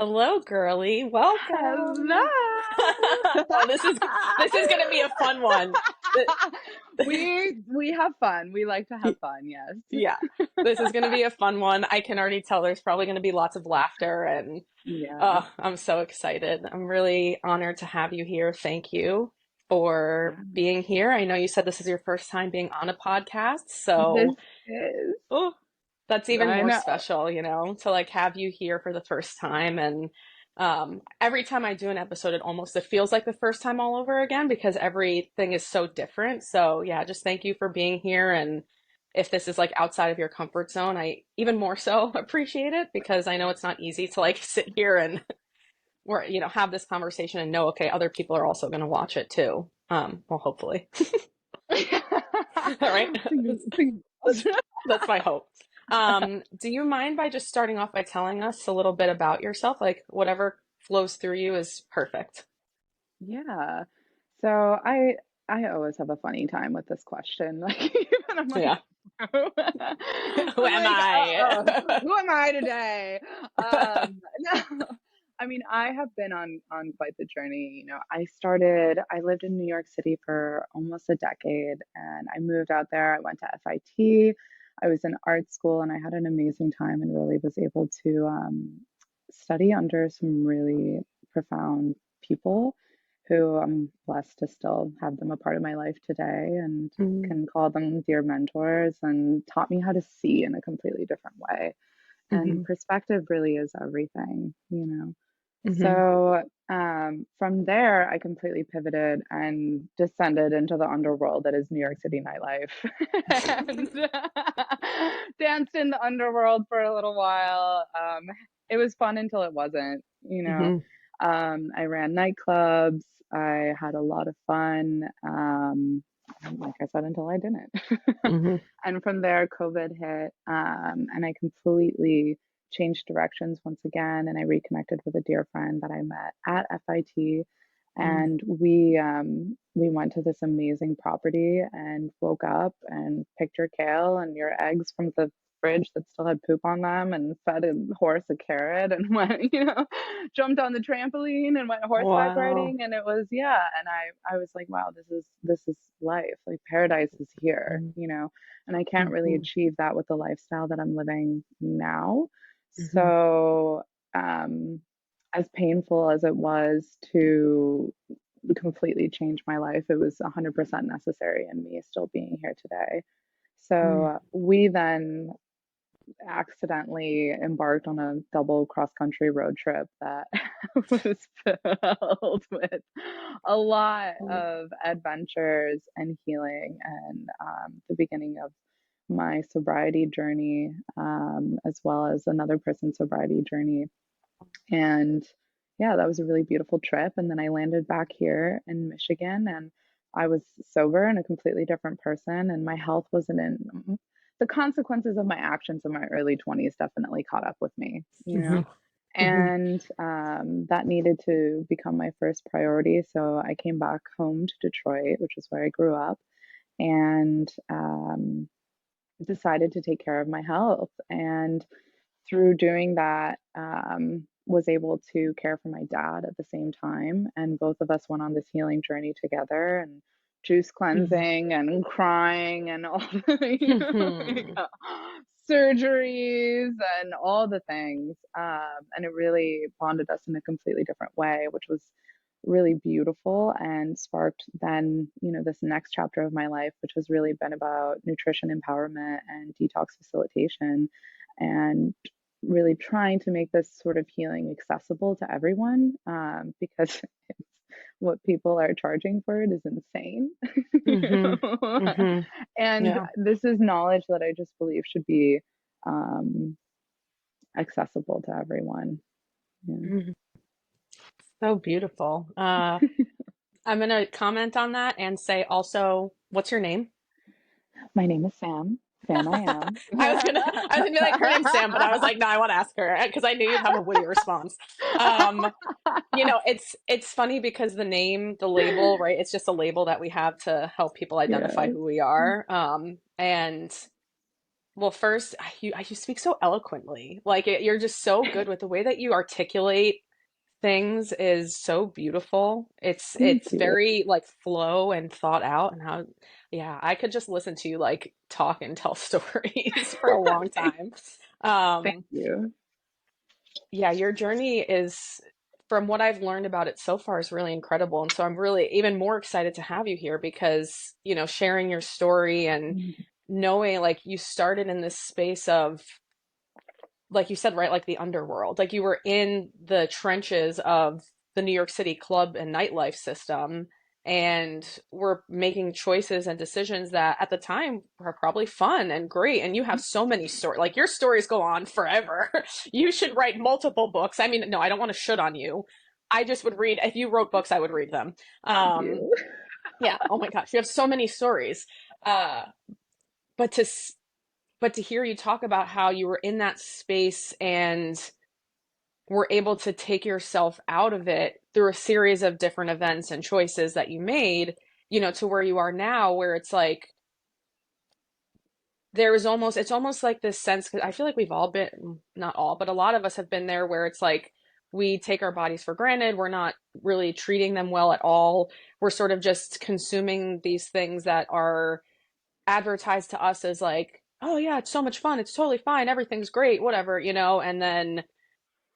Hello, girly. Welcome. Hello. Oh, this is gonna be a fun one. Th- We have fun. We like to have fun, yes. Yeah, this is gonna be a fun one. I can already tell there's probably gonna be lots of laughter, and Yeah. I'm so excited. I'm really honored to have you here. Thank you for being here. I know you said this is your first time being on a podcast, This so is, oh, that's even I more know. special, to like have you here for the first time. And every time I do an episode, it feels like the first time all over again because everything is so different. So yeah, just thank you for being here. And if this is like outside of your comfort zone, I even more so appreciate it because I know it's not easy to like sit here and have this conversation and know, okay, other people are also going to watch it too. Well, hopefully. All right. Fingers That's crossed. that's my hope. Do you mind by just starting off by telling us a little bit about yourself? Like whatever flows through you is perfect. Yeah. So I always have a funny time with this question. Like even I'm like, Yeah. Who I'm am like, uh-oh, I? who am I today? No, I mean, I have been on quite the journey. I lived in New York City for almost a decade, and I moved out there. I went to FIT. I was in art school, and I had an amazing time, and really was able to study under some really profound people who I'm blessed to still have them a part of my life today and Mm-hmm. can call them dear mentors and taught me how to see in a completely different way. And perspective really is everything. Hmm. So from there, I completely pivoted and descended into the underworld that is New York City nightlife and danced in the underworld for a little while. It was fun until it wasn't. Hmm. I ran nightclubs. I had a lot of fun. And like I said, until I didn't. Hmm. And from there, COVID hit, and I completely changed directions once again. And I reconnected with a dear friend that I met at FIT, and we went to this amazing property and woke up and picked your kale and your eggs from the fridge that still had poop on them and fed a horse a carrot and went, jumped on the trampoline and went horseback Wow. riding. And it was, yeah. And I was like, wow, this is life. Like paradise is here. And I can't really Hmm. achieve that with the lifestyle that I'm living now. Hmm. So, as painful as it was to completely change my life, it was 100% necessary in me still being here today. So, we then accidentally embarked on a double cross country road trip that was filled with a lot of adventures and healing and the beginning of my sobriety journey, as well as another person's sobriety journey. And yeah, that was a really beautiful trip. And then I landed back here in Michigan and I was sober and a completely different person. And my health wasn't in the consequences of my actions in my early 20s definitely caught up with me. Hmm. Hmm. And that needed to become my first priority. So I came back home to Detroit, which is where I grew up, and decided to take care of my health. And through doing that, was able to care for my dad at the same time. And both of us went on this healing journey together and juice cleansing and crying and all like, Hmm. surgeries and all the things. And it really bonded us in a completely different way, which was really beautiful and sparked then, this next chapter of my life, which has really been about nutrition empowerment and detox facilitation and really trying to make this sort of healing accessible to everyone, because it's, what people are charging for it is insane. you Hmm. know? Hmm. And Yeah. this is knowledge that I just believe should be um, accessible to everyone. Yeah. Mhm. So beautiful. I'm gonna comment on that and say also, what's your name? My name is Sam. Sam, I am. I was gonna be like, her name's Sam, but I was like, no, I want to ask her because I knew you'd have a witty response. Um, it's funny because the name, the label, right? It's just a label that we have to help people identify Yes. who we are. And Well, first, you speak so eloquently. Like you're just so good with the way that you articulate things is so beautiful. Thank It's you. very like flow and thought out and how yeah, I could just listen to you like talk and tell stories for a long time. Thank Um, you. yeah, your journey is from what I've learned about it so far is really incredible. And so I'm really even more excited to have you here because, you know, sharing your story and knowing like you started in this space of like you said, right, like the underworld. Like you were in the trenches of the New York City club and nightlife system and were making choices and decisions that at the time were probably fun and great. And you have so many stories. Like your stories go on forever. You should write multiple books. I mean, no, I don't want to shit on you. I just would read, if you wrote books, I would read them. Thank Um, you. yeah. Oh my gosh. You have so many stories. Uh, but to but to hear you talk about how you were in that space and were able to take yourself out of it through a series of different events and choices that you made, you know, to where you are now, where it's like there is almost, it's almost like this sense, because I feel like we've all been, not all, but a lot of us have been there where it's like we take our bodies for granted. We're not really treating them well at all. We're sort of just consuming these things that are advertised to us as like, oh yeah, it's so much fun. It's totally fine. Everything's great, whatever, you know, and then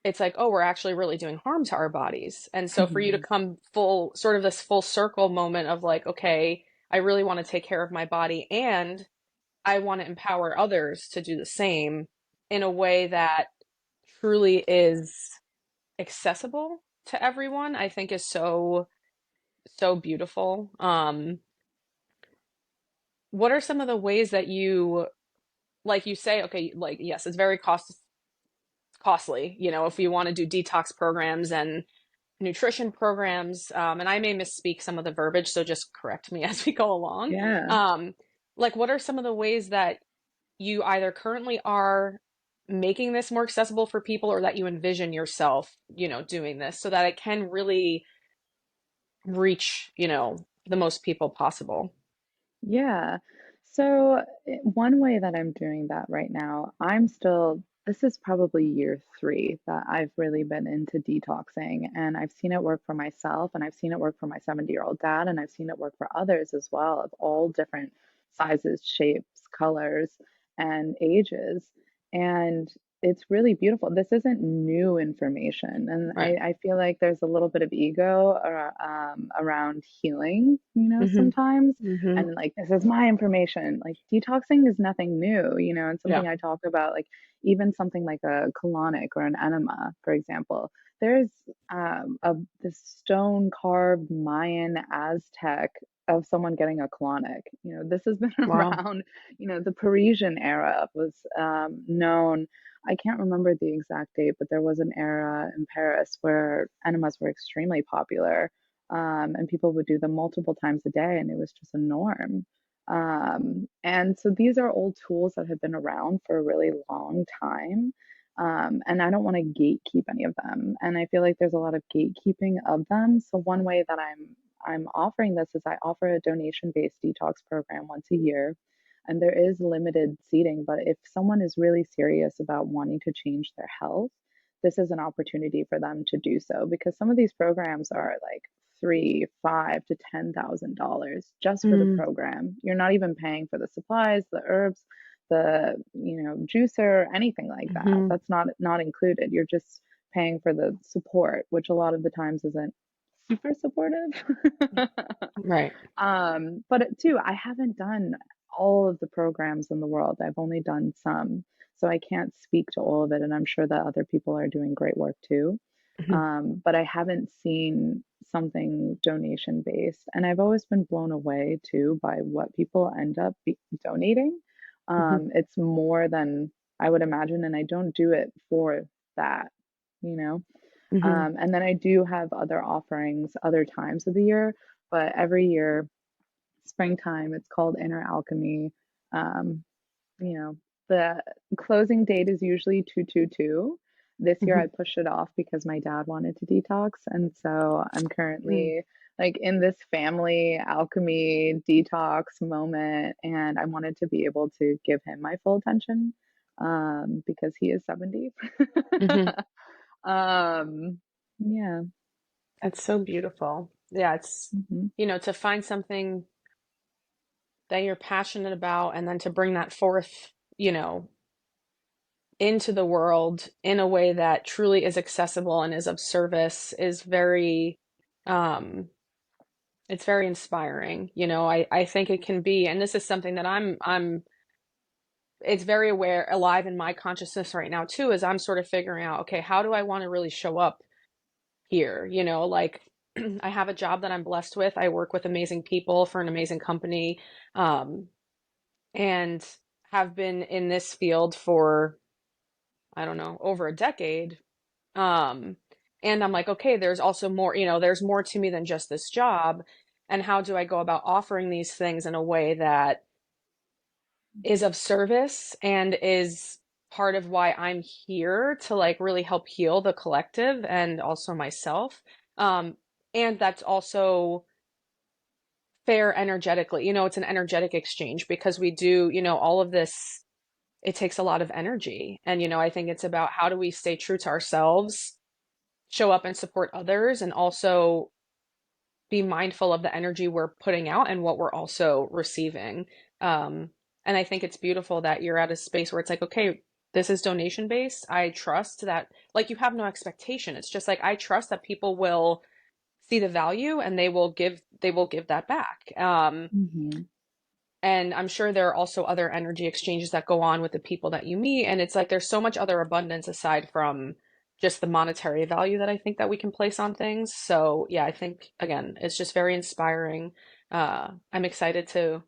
it's like, oh, we're actually really doing harm to our bodies. And so for you to come full, sort of this full circle moment of like, okay, I really want to take care of my body and I want to empower others to do the same in a way that truly is accessible to everyone, I think is so, so beautiful. What are some of the ways that you, like you say, okay, like, yes, it's very costly, you know, if you want to do detox programs and nutrition programs, and I may misspeak some of the verbiage, so just correct me as we go along. Yeah. Um, like, what are some of the ways that you either currently are making this more accessible for people or that you envision yourself, you know, doing this so that it can really reach, you know, the most people possible? Yeah. So, one way that I'm doing that right now, this is probably year three that I've really been into detoxing, and I've seen it work for myself, and I've seen it work for my 70-year-old dad, and I've seen it work for others as well of all different sizes, shapes, colors, and ages. And it's really beautiful. This isn't new information. And Right. I feel like there's a little bit of ego around healing, Mm-hmm. sometimes Mm-hmm. and like this is my information. Like detoxing is nothing new, and Yeah. something I talk about, like even something like a colonic or an enema, for example. There's this stone carved Mayan Aztec of someone getting a colonic. This has been Wow. around. The Parisian era was known. I can't remember the exact date, but there was an era in Paris where enemas were extremely popular, and people would do them multiple times a day, and it was just a norm. And so these are old tools that have been around for a really long time. And I don't want to gatekeep any of them. And I feel like there's a lot of gatekeeping of them. So one way that I'm offering this is I offer a donation-based detox program once a year. And there is limited seating, but if someone is really serious about wanting to change their health, this is an opportunity for them to do so because some of these programs are like three, five to $10,000 just for the Mm, program. You're not even paying for the supplies, the herbs, the juicer, anything like that. mm-hmm. That's not included. You're just paying for the support, which a lot of the times isn't super supportive. Right. But too, I haven't done all of the programs in the world. I've only done some, so I can't speak to all of it. And I'm sure that other people are doing great work too. Mm-hmm. But I haven't seen something donation based, and I've always been blown away too by what people end up donating. Mm-hmm. It's more than I would imagine, and I don't do it for that, you know. Mm-hmm. And then I do have other offerings other times of the year, but every year, springtime, it's called Inner Alchemy. Um, you know, the closing date is usually 222. This year I Hmm. pushed it off because my dad wanted to detox. And so I'm Mm. currently like in this family alchemy detox moment. And I wanted to be able to give him my full attention because he is 70. Hmm. um, yeah. That's so beautiful. Yeah, it's, Hmm. to find something that you're passionate about and then to bring that forth, into the world in a way that truly is accessible and is of service is very, um, it's very inspiring. I think it can be, and this is something that it's very aware, alive in my consciousness right now too, as I'm sort of figuring out, okay, how do I want to really show up here? Like I have a job that I'm blessed with. I work with amazing people for an amazing company, um, and have been in this field for, I don't know, over a decade. Um, and I'm like, okay, there's also more, there's more to me than just this job. And how do I go about offering these things in a way that is of service and is part of why I'm here to like really help heal the collective and also myself. Um, and that's also fair energetically. It's an energetic exchange because we do, all of this, it takes a lot of energy. And, I think it's about how do we stay true to ourselves, show up and support others, and also be mindful of the energy we're putting out and what we're also receiving. Um, and I think it's beautiful that you're at a space where it's like, okay, this is donation based. I trust that, like, you have no expectation. It's just like, I trust that people will see the value and they will give that back. Hmm. And I'm sure there are also other energy exchanges that go on with the people that you meet. And it's like there's so much other abundance aside from just the monetary value that I think that we can place on things. So yeah, I think again, it's just very inspiring. I'm excited to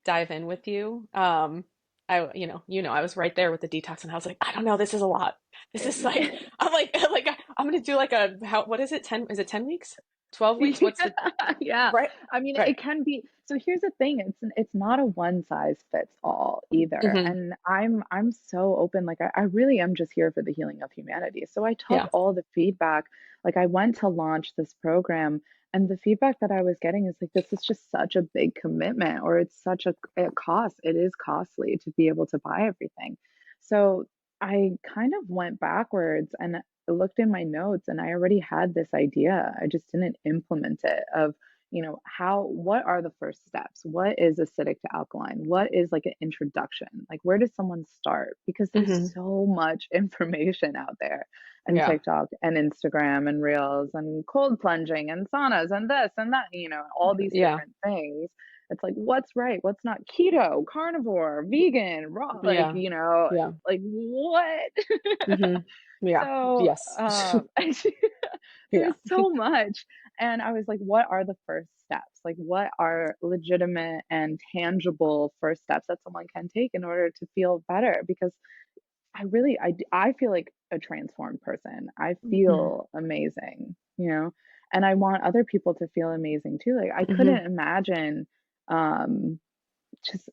dive in with you. I was right there with the detox, and I was like, I don't know, this is a lot. This is like, I'm like I'm gonna do like what is it? 10? Is it 10 weeks? 12 weeks? What's the Yeah. right? I mean, Right. it can be. So here's the thing, it's not a one size fits all either. Hmm. And I'm so open. Like I really am just here for the healing of humanity. So I took Yeah. all the feedback. Like I went to launch this program and the feedback that I was getting is like this is just such a big commitment or it's such a cost. It is costly to be able to buy everything. So I kind of went backwards and I looked in my notes and I already had this idea. I just didn't implement it of, what are the first steps? What is acidic to alkaline? What is like an introduction? Like, where does someone start? Because there's Hmm. so much information out there and Yeah. TikTok and Instagram and Reels and cold plunging and saunas and this and that, all these Yeah. different things. It's like, what's right? What's not? Keto, carnivore, vegan, raw, like, Yeah. Yeah. like what? Hmm. Yeah. So, Yes. Yeah. there's so much. And I was like, what are the first steps? Like, what are legitimate and tangible first steps that someone can take in order to feel better? Because I feel like a transformed person. I Hmm. feel amazing, and I want other people to feel amazing too. Like, I Hmm. couldn't imagine, um, just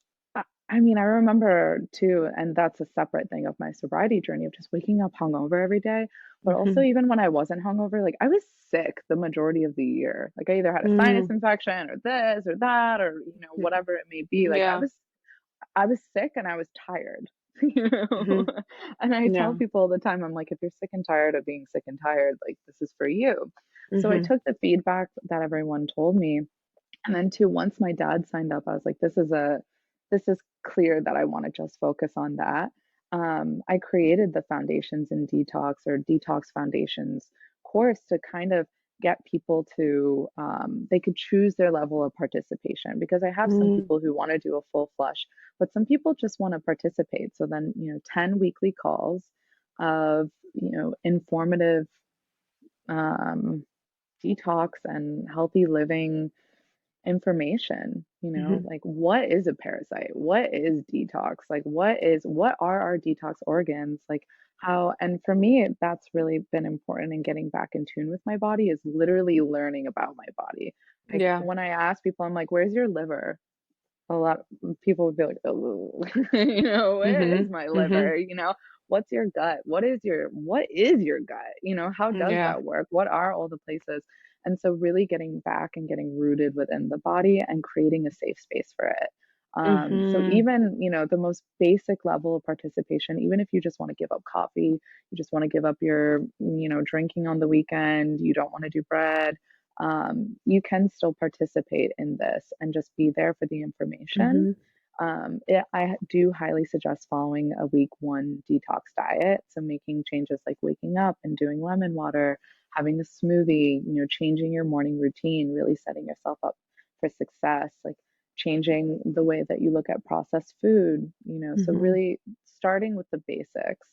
I mean, I remember too, and that's a separate thing of my sobriety journey of just waking up hungover every day. But also, Hmm. even when I wasn't hungover, like I was sick the majority of the year. Like I either had a sinus Hmm. infection or this or that or whatever it may be. Like Yeah. I was sick and I was tired. You Hmm. know, and I tell Yeah. people all the time, I'm like, if you're sick and tired of being sick and tired, like this is for you. So I Hmm. took the feedback that everyone told me and then too, once my dad signed up, I was like, this is clear that I want to just focus on that. I created the Foundations in Detox or Detox Foundations course to kind of get people to they could choose their level of participation because I have some Hmm. people who want to do a full flush, but some people just want to participate. So then, 10 weekly calls of, informative um, detox and healthy living information, Hmm. like what is a parasite? What is detox? Like what are our detox organs? Like how, and for me, that's really been important in getting back in tune with my body is literally learning about my body. Like Yeah. when I ask people, I'm like, where's your liver? A lot of people would be like, oh, where Hmm. is my Hmm. liver? what's your gut? What is your gut? How does Yeah. that work? What are all the places? And so really getting back and getting rooted within the body and creating a safe space for it. So Mm-hmm. even, the most basic level of participation, even if you just want to give up coffee, you just want to give up your, drinking on the weekend, you don't want to do bread, you can still participate in this and just be there for the information. Mm-hmm. I do highly suggest following a week one detox diet. So making changes like waking up and doing lemon water, having a smoothie, changing your morning routine, really setting yourself up for success, like changing the way that you look at processed food, so Mm-hmm. really starting with the basics,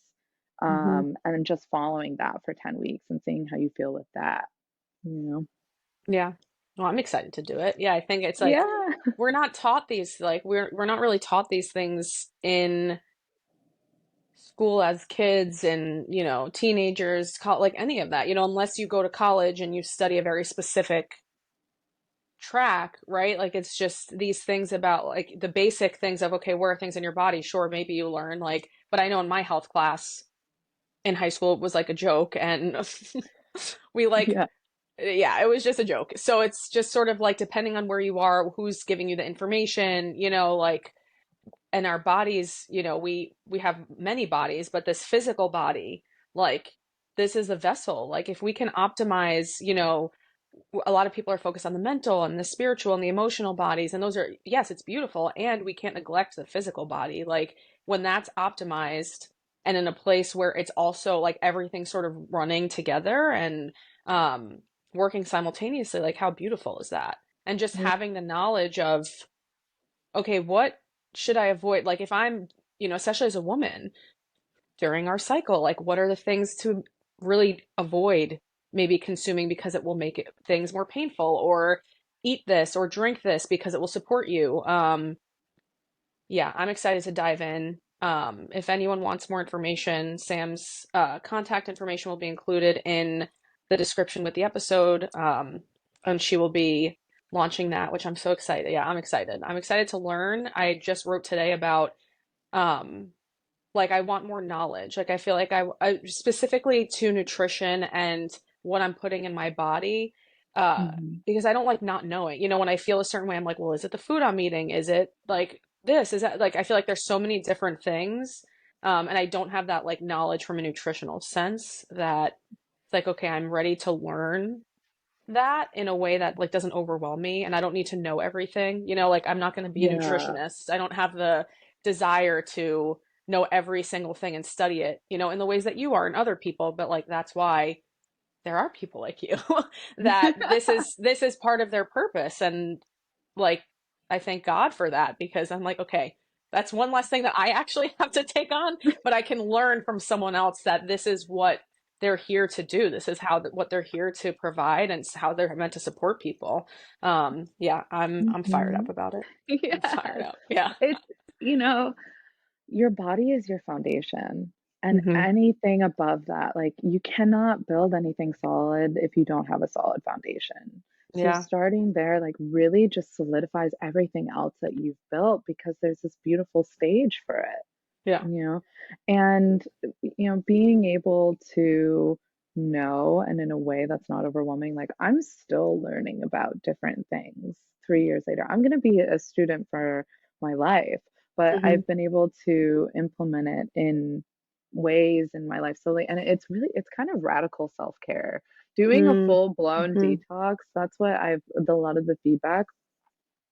Mm-hmm. and then just following that for 10 weeks and seeing how you feel with that, you know? Yeah. Well, I'm excited to do it. Yeah, I think it's like Yeah. we're not taught these like we're not really taught these things in school as kids and, teenagers, like any of that, unless you go to college and you study a very specific track, right? Like it's just these things about like the basic things of okay, where are things in your body? Sure, maybe you learn like, but I know in my health class in high school it was like a joke and we like Yeah. yeah, it was just a joke. So it's just sort of like depending on where you are, who's giving you the information, like and our bodies, we have many bodies, but this physical body, like this is a vessel. Like if we can optimize, a lot of people are focused on the mental and the spiritual and the emotional bodies, and those are, yes, it's beautiful, and we can't neglect the physical body. Like when that's optimized and in a place where it's also like everything sort of running together and um working simultaneously, like how beautiful is that? And just Yeah. having the knowledge of okay, what should I avoid? Like if I'm, especially as a woman during our cycle, like what are the things to really avoid maybe consuming because it will make things more painful, or eat this or drink this because it will support you. Yeah, I'm excited to dive in. If anyone wants more information, Sam's contact information will be included in the description with the episode. And she will be launching that, which I'm so excited. Yeah, I'm excited. I'm excited to learn. I just wrote today about um, like I want more knowledge. Like I feel like I specifically to nutrition and what I'm putting in my body, uh, Mhm. because I don't like not knowing. When I feel a certain way, I'm like, well, is it the food I'm eating? Is it like this? Is that like I feel like there's so many different things, and I don't have that like knowledge from a nutritional sense that it's like okay, I'm ready to learn that in a way that like doesn't overwhelm me, and I don't need to know everything. Like I'm not going to be a Yeah. nutritionist. I don't have the desire to know every single thing and study it, in the ways that you are and other people, but like that's why there are people like you that this is part of their purpose. And like I thank God for that because I'm like okay, that's one less thing that I actually have to take on, but I can learn from someone else that this is what they're here to do. This is how what they're here to provide and how they're meant to support people. Yeah, I'm fired up Mhm. about it. I'm fired Yes. up. Yeah. It's, you know, your body is your foundation. And Hmm. anything above that, like you cannot build anything solid if you don't have a solid foundation. So Yeah. starting there, like really just solidifies everything else that you've built because there's this beautiful stage for it, Yeah. you know? And, being able to know and in a way that's not overwhelming, like I'm still learning about different things 3 years later. I'm going to be a student for my life, but Hmm. I've been able to implement it in ways in my life slowly. And it's kind of radical self-care. Doing a full-blown Mm-hmm. detox, that's what a lot of the feedback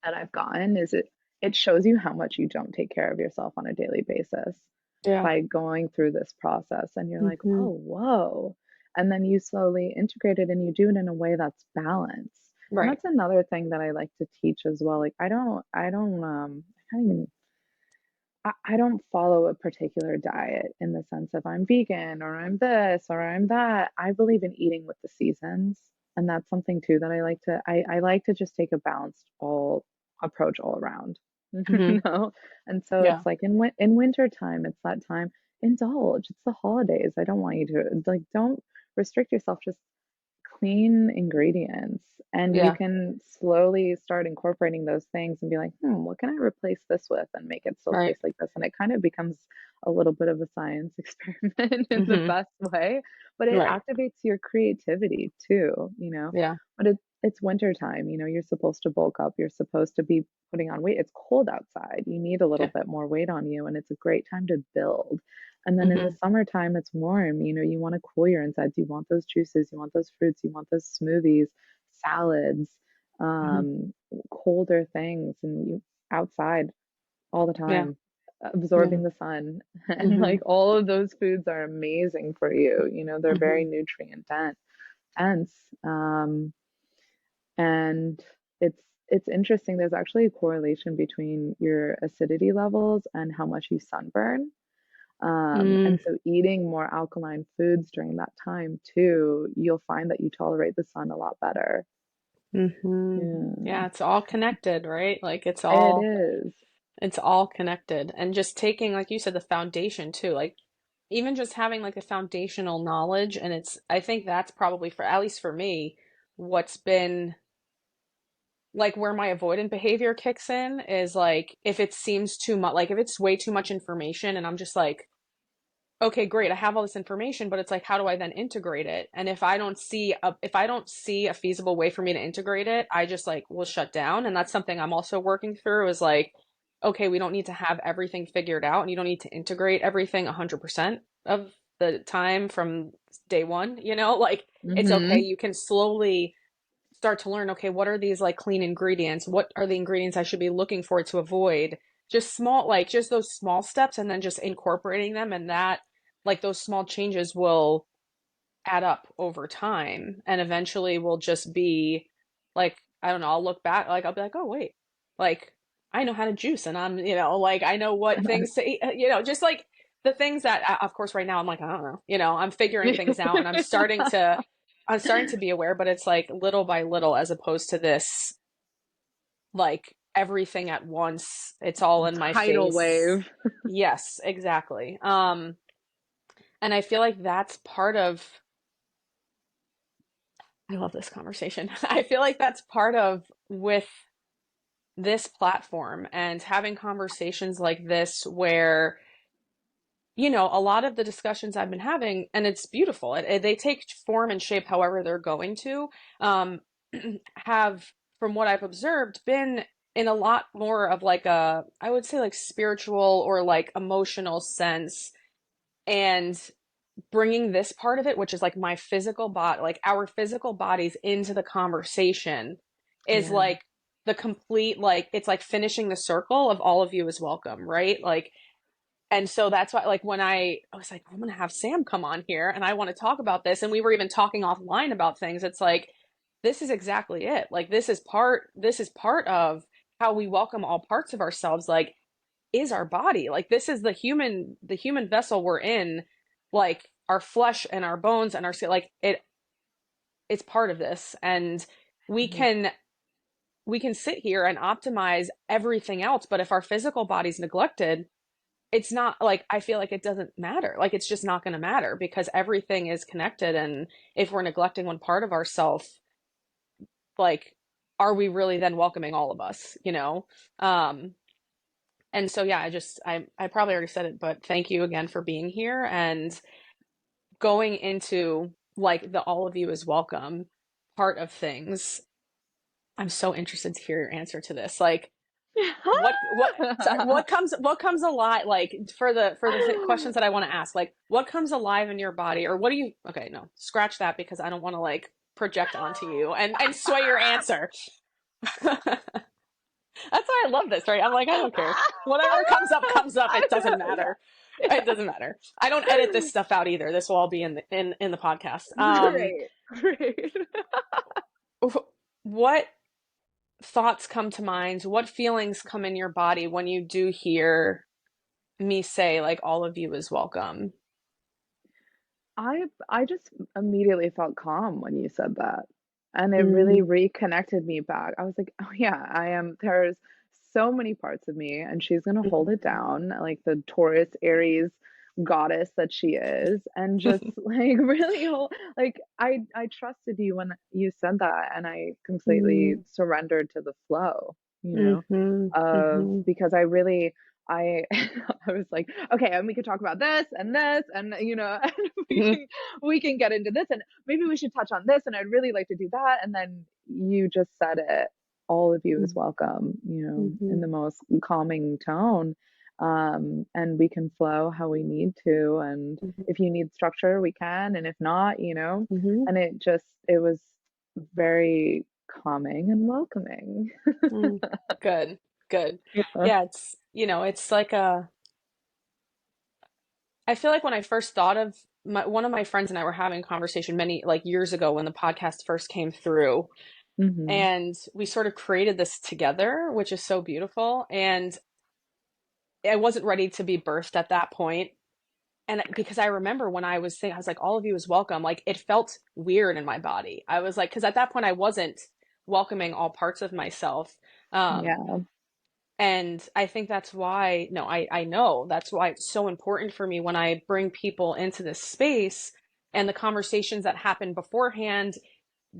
that I've gotten is it shows you how much you don't take care of yourself on a daily basis Yeah. by going through this process. And you're like, Hmm. oh, whoa. And then you slowly integrate it and you do it in a way that's balanced. And Right. that's another thing that I like to teach as well. Like I can't even I don't follow a particular diet in the sense of I'm vegan or I'm this or I'm that. I believe in eating with the seasons. And that's something too that I like to just take a balanced all approach all around. Hmm. And so Yeah. it's like in winter time, it's that time, indulge. It's the holidays. I don't want you to like don't restrict yourself. Just clean ingredients. And you Yeah. can slowly start incorporating those things and be like, what can I replace this with and make it still Right. taste like this? And it kind of becomes a little bit of a science experiment in the Hmm. best way, but it Right. activates your creativity too, Yeah. But it's winter time, you're supposed to bulk up, you're supposed to be putting on weight. It's cold outside. You need a little Yeah. bit more weight on you, and it's a great time to build. And then in the Hmm. summertime, it's warm. You want to cool your insides. You want those juices. You want those fruits. You want those smoothies, salads, Hmm. um, colder things, and you outside all the Yeah. time, Yeah. absorbing the sun. And Hmm. like all of those foods are amazing for you. They're very Hmm. nutrient dense. And it's interesting. There's actually a correlation between your acidity levels and how much you sunburn. Mm. And so eating more alkaline foods during that time too, you'll find that you tolerate the sun a lot better. Hmm. Yeah, Yeah, it's all connected, right? Like it is. it's all connected. And just taking, like you said, the foundation too. Like even just having like a foundational knowledge, and I think that's probably for, at least for me, what's been like where my avoidant behavior kicks in is like if it seems too much, like if it's way too much information and I'm just like, okay, great, I have all this information, but it's like, how do I then integrate it? And if I don't see a feasible way for me to integrate it, I just like will shut down. And that's something I'm also working through is like, okay, we don't need to have everything figured out and you don't need to integrate everything 100% of the time from day one, like it's okay. Mm-hmm. You can slowly start to learn, okay, what are these like clean ingredients? What are the ingredients I should be looking for to avoid? Just small, like just those small steps and then just incorporating them, and that like those small changes will add up over time and eventually will just be like, I don't know, I'll look back, like I'll be like, oh wait, like I know how to juice and I'm, like I know what things to eat, just like the things that of course right now I'm like, I don't know, I'm figuring things out and I'm starting to be aware, but it's like little by little as opposed to this like everything at once. It's all in my Tidal face. wave. Yes, exactly. And I feel like that's part of, I love this conversation. I feel like that's part of with this platform and having conversations like this where, a lot of the discussions I've been having, and it's beautiful, they take form and shape however they're going to, um, have, from what I've observed, been in a lot more of like I would say like spiritual or like emotional sense. And bringing this part of it, which is like my physical body, like our physical bodies into the conversation is Yeah. like the complete, like, it's like finishing the circle of all of you is welcome, right? Like, and so that's why, like, when I was like, I'm gonna have Sam come on here and I want to talk about this, and we were even talking offline about things. It's like, this is exactly it. Like, this is part of how we welcome all parts of ourselves. Like, is our body. Like, this is the human vessel we're in. Like, our flesh and our bones and our skin. Like, it's part of this, and we Mhm. can we can sit here and optimize everything else. But if our physical body's neglected, it's not like, I feel like it doesn't matter. Like it's just not going to matter because everything is connected. And if we're neglecting one part of ourself, like, are we really then welcoming all of us, Um, and so, yeah, I probably already said it, but thank you again for being here and going into like the all of you is welcome part of things. I'm so interested to hear your answer to this. Like, what sorry, what comes alive, like for the questions that I want to ask, like what comes alive in your body, or what do you, okay, no, scratch that because I don't want to like project onto you and sway your answer. That's why I love this, right? I'm like, I don't care, whatever comes up, it doesn't Yeah. matter. It Yeah. doesn't matter. I don't edit this stuff out either. This will all be in the podcast. Great. Great. What thoughts come to mind, what feelings come in your body when you do hear me say like all of you is welcome? I just immediately felt calm when you said that. And it really Mm, reconnected me back. I was like, oh yeah, there's so many parts of me and she's gonna hold it mhm, down. Like the Taurus Aries goddess that she is, and just like really like I trusted you when you said that, and I completely Mm, surrendered to the flow, you know, mhm, of mhm, because I really I I was like, okay, and we could talk about this and and we mhm, can we can get into this and maybe we should touch on this and I'd really like to do that. And then you just said it, all of you is mhm, welcome, in mhm, the most calming tone. And we can flow how we need to. And mhm, if you need structure, we can. And if not, mhm, and it was very calming and welcoming. mm. Good, good. Yeah. Yeah, it's like I feel like when I first thought of one of my friends and I were having a conversation many like years ago when the podcast first came through, Hmm. and we sort of created this together, which is so beautiful. And I wasn't ready to be birthed at that point. And because I remember when I was saying, I was like, all of you is welcome. Like it felt weird in my body. I was like, because at that point I wasn't welcoming all parts of myself. Um, Yeah. and I think that's why, no, I know that's why it's so important for me when I bring people into this space and the conversations that happen beforehand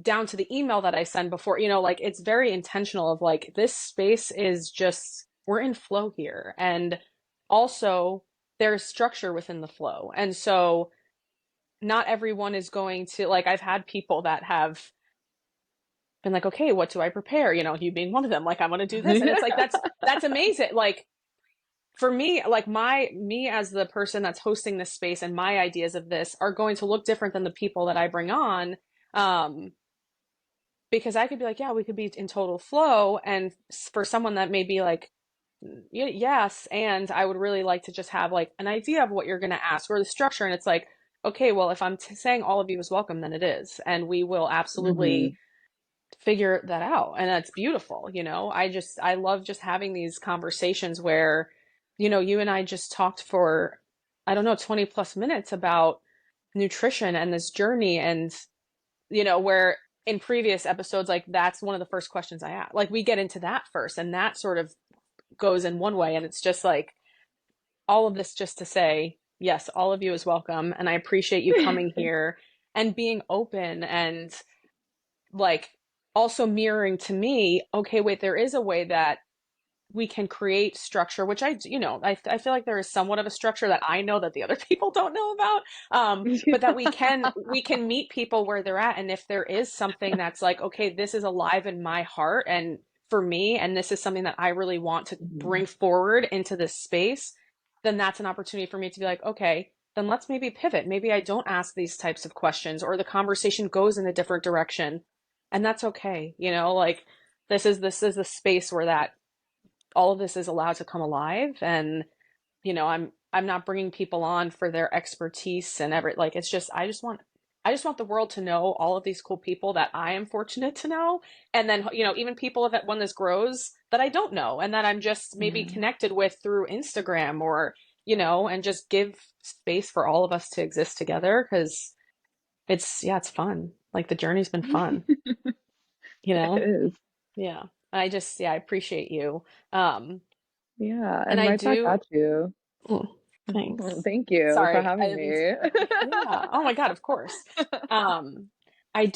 down to the email that I send before, like it's very intentional of like this space is just we're in flow here. And also there's structure within the flow. And so not everyone is going to like I've had people that have been like, okay, what do I prepare? You being one of them, like I want to do this. And it's like that's amazing. Like for me, like me as the person that's hosting this space and my ideas of this are going to look different than the people that I bring on. Um, because I could be like, yeah, we could be in total flow. And for someone that may be like, yes, and I would really like to just have like an idea of what you're going to ask or the structure. And it's like, okay, well, if I'm saying all of you is welcome, then it is. And we will absolutely Hmm. figure that out. And that's beautiful. I love just having these conversations where, you and I just talked for, I don't know, 20 plus minutes about nutrition and this journey and where in previous episodes, like that's one of the first questions I ask. Like we get into that first, and that sort of goes in one way. And it's just like all of this just to say, yes, all of you is welcome. And I appreciate you coming here and being open and like also mirroring to me, okay, wait, there is a way that we can create structure, which I feel like there is somewhat of a structure that I know that the other people don't know about. But that we can meet people where they're at. And if there is something that's like, okay, this is alive in my heart and for me, and this is something that I really want to bring Hmm. forward into this space, then that's an opportunity for me to be like, okay, then let's maybe pivot. Maybe I don't ask these types of questions or the conversation goes in a different direction. And that's okay. Like this is the space where that all of this is allowed to come alive. And I'm not bringing people on for their expertise and like it's just I just want the world to know all of these cool people that I am fortunate to know. And then even people that when this grows that I don't know and that I'm just maybe Yeah. connected with through Instagram or and just give space for all of us to exist together because it's fun. Like the journey's been fun, you It know is. yeah. I appreciate you. um Yeah. and And I right back do. at you. Mm, thanks. Thank you for Sorry, I having didn't mean to. me. Yeah. Oh my God, of course. Um, I